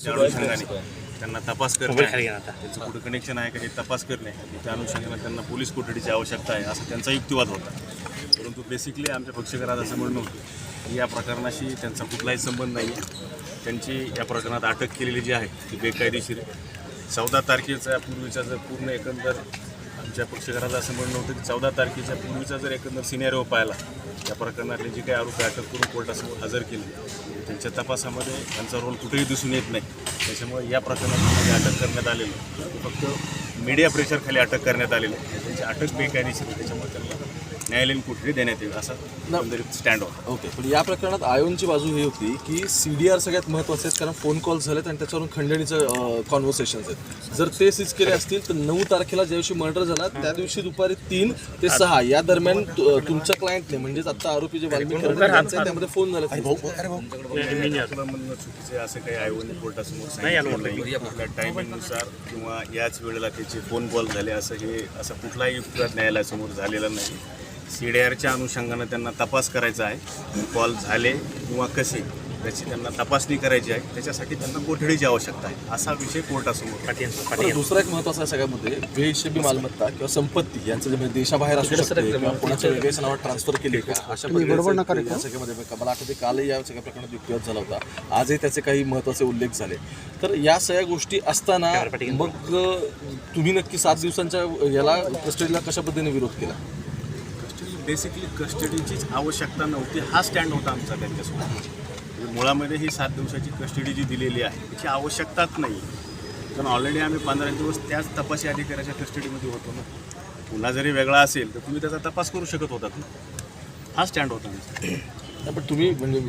त्या अनुषंगाने त्यांना तपास करणे, त्यांचं कुठं कनेक्शन आहे का हे तपास करणे, त्या अनुषंगाने त्यांना पोलीस कोठडीची आवश्यकता आहे असा त्यांचा युक्तिवाद होता. परंतु बेसिकली आमच्या पक्षकारात असं म्हणणं होतं की या प्रकरणाशी त्यांचा कुठलाही संबंध नाही आहे. त्यांची या प्रकरणात अटक केलेली जी आहे ती बेकायदेशीर आहे. 14 तारखेचा पूर्वीचा जर पूर्ण एकंदर आमच्या पक्षकाराचं असं म्हणणं होतं की 14 तारखेच्या पूर्वीचा जर एकंदर सिनेरिओ पाहिला, या प्रकरणातले जे काही आरोपी अटक करून कोर्टासमोर हजर केले त्यांच्या तपासामध्ये त्यांचा रोल कुठेही दिसून येत नाही. त्याच्यामुळे या प्रकरणामध्ये अटक करण्यात आलेलं फक्त मीडिया प्रेशरखाली अटक करण्यात आलेलं त्यांची अटक बेकायदेशीर आहे. त्याच्यामुळे त्यांना न्यायालयीन कोठडी देण्यात येईल असा स्टँड होता. ओके, पण या प्रकरणात आयोनची बाजू ही होती की CDR सगळ्यात महत्त्वाचे आहेत, कारण फोन कॉल्स झालेत आणि त्याच्यावरून खंडणीचं कॉन्व्हर्सेशन्स आहेत. जर ते सीज केले असतील तर 9 तारखेला ज्या दिवशी मर्डर झाला त्या दिवशी दुपारी 3 ते 6 या दरम्यान तुमच्या क्लायंटने म्हणजेच आता आरोपी जे वाल्मिकी त्यामध्ये फोन झाले. आपलं म्हणणं चुकीचं असं काही आयोगाने कोर्टासमोर सांगितलं नाही. आपल्या टायमिंगनुसार किंवा याच वेळेला त्याचे फोन कॉल झाले असा कुठलाही युक्तिवाद न्यायालयासमोर झालेला नाही. CDRच्या अनुषंगानं त्यांना तपास करायचा आहे. कॉल झाले किंवा कसे त्याची त्यांना तपासणी करायची आहे. त्याच्यासाठी त्यांना कोठडीची आवश्यकता आहे असा विषय कोर्टासमोर. दुसरा एक महत्त्वाचा आहे सगळ्यामध्ये बेहिशेबी मालमत्ता किंवा संपत्ती यांचं जे देशाबाहेर असू शकते किंवा कोणाच्या वेगळ्याच नावात ट्रान्सफर केली का अशा पद्धतीने या सगळ्यामध्ये मला आठवते कालही या सगळ्या प्रकरणात युक्तिवाद झाला होता. आजही त्याचे काही महत्त्वाचे उल्लेख झाले. तर या सगळ्या गोष्टी असताना मग तुम्ही नक्की 7 दिवसांच्या याला कस्टडीला कशा पद्धतीने विरोध केला? बेसिकली कस्टडीचीच आवश्यकता नव्हती हा स्टँड होता आमचा त्यांच्यासोबत. मुळामध्ये ही 7 दिवसाची कस्टडी जी दिलेली आहे त्याची आवश्यकताच नाही, कारण ऑलरेडी आम्ही 15 दिवस त्याच तपासी अधिकाऱ्याच्या कस्टडीमध्ये होतो ना. पुन्हा जरी वेगळा असेल तर तुम्ही त्याचा तपास करू शकत होतात ना. हा स्टँड होता आमचा. पण तुम्ही म्हणजे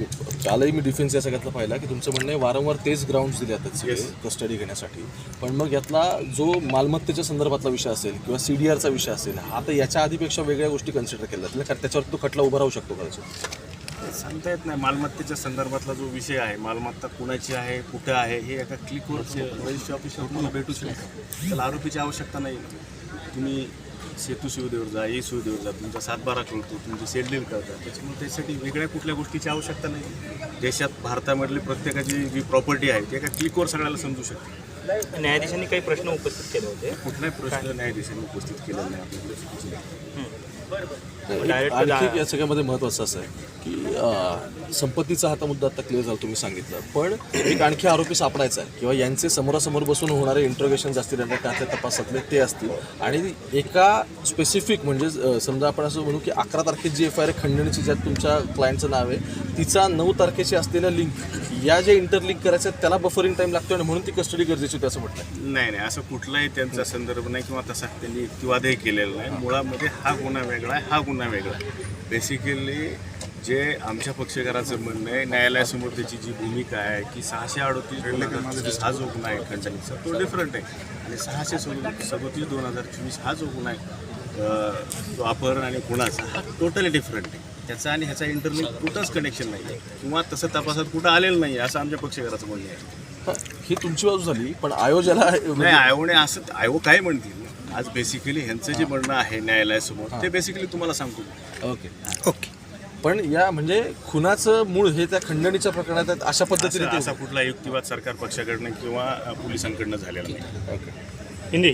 कालही मी डिफेन्स या सगळ्यातला पाहिला की तुमचं म्हणणं आहे वारंवार तेच ग्राउंड्स दिले जातात कस्टडी घेण्यासाठी. पण मग यातला जो मालमत्तेच्या संदर्भातला विषय असेल किंवा CDRचा विषय असेल हा तर याच्या आधीपेक्षा वेगळ्या गोष्टी कन्सिडर केल्या जातील, कारण त्याच्यावर तो खटला उभा राहू शकतो का? सांगता येत नाही. मालमत्तेच्या संदर्भातला जो विषय आहे, मालमत्ता कुणाची आहे, कुठं आहे, हे एका क्लिकवर रजिस्ट्री ऑफिसवर तुम्हाला भेटू शकतो. त्याला आरोपीची आवश्यकता नाही. तुम्ही सेतू सुविधेवर जा, सुविधेवर जा, तुमचा 7/12 कळतो, तुमची सेडलील करता. त्याच्यामुळे त्यासाठी वेगळ्या कुठल्या गोष्टीची आवश्यकता नाही. देशात भारतामधली प्रत्येकाची जी प्रॉपर्टी आहे ती एका क्लिकवर सगळ्याला समजू शकते. न्यायाधीशांनी काही प्रश्न उपस्थित केले होते? कुठलाही प्रश्न न्यायाधीशांनी उपस्थित केलेला नाही. आपल्याकडे चुकीची आणखी या सगळ्यामध्ये महत्त्वाचं असं आहे की संपत्तीचा हा मुद्दा आता क्लिअर झाला तुम्ही सांगितलं, पण एक आणखी आरोपी सापडायचा आहे किंवा यांचे समोरासमोर बसून होणारे इंट्रोगेशन असतील त्याच्या तपासातले ते असतील आणि एका स्पेसिफिक म्हणजे समजा आपण असं म्हणू की 11 तारखेची FIR खंडणीची ज्यात तुमच्या क्लायंटचं नाव आहे तिचा 9 तारखेची असलेल्या लिंक या जे इंटरलिंक करायचं त्याला बफरिंग टाईम लागतो आणि म्हणून ती कस्टडी गरजेची होती असं म्हटलं नाही. असं कुठलाही त्यांचा संदर्भ नाही किंवा तसा त्यांनी युक्तिवादही केलेला नाही. मुळामध्ये हा गुन्हा वेगळा आहे, हा गुन्हा वेगळा आहे. बेसिकली जे आमच्या पक्षकाराचं म्हणणं आहे न्यायालयासमोर त्याची जी भूमिका आहे की 638 हा जो गुन्हा आहे खंडणीचा तो डिफरंट आहे आणि 637/2024 हा जो गुन्हा आहे तो अपहरण आणि गुन्हाचा हा टोटली डिफरंट आहे. त्याचा आणि ह्याचा इंटरलिंक कुठंच कनेक्शन नाही आहे किंवा तसं तपासात कुठं आलेलं नाही असं आमच्या पक्षकाराचं म्हणणं आहे. ही तुमची बाजू झाली, पण आयोगाला नाही आयोगाने असं आयोग काय म्हणतील आज बेसिकली ह्यांचं जे म्हणणं आहे न्यायालयासमोर ते बेसिकली तुम्हाला सांगतो. ओके. पण या म्हणजे खुनाचं मूळ हे त्या खंडणीच्या प्रकरणात अशा पद्धतीने असा कुठला युक्तिवाद सरकार पक्षाकडनं किंवा पोलिसांकडनं झालेला नाही. ओके.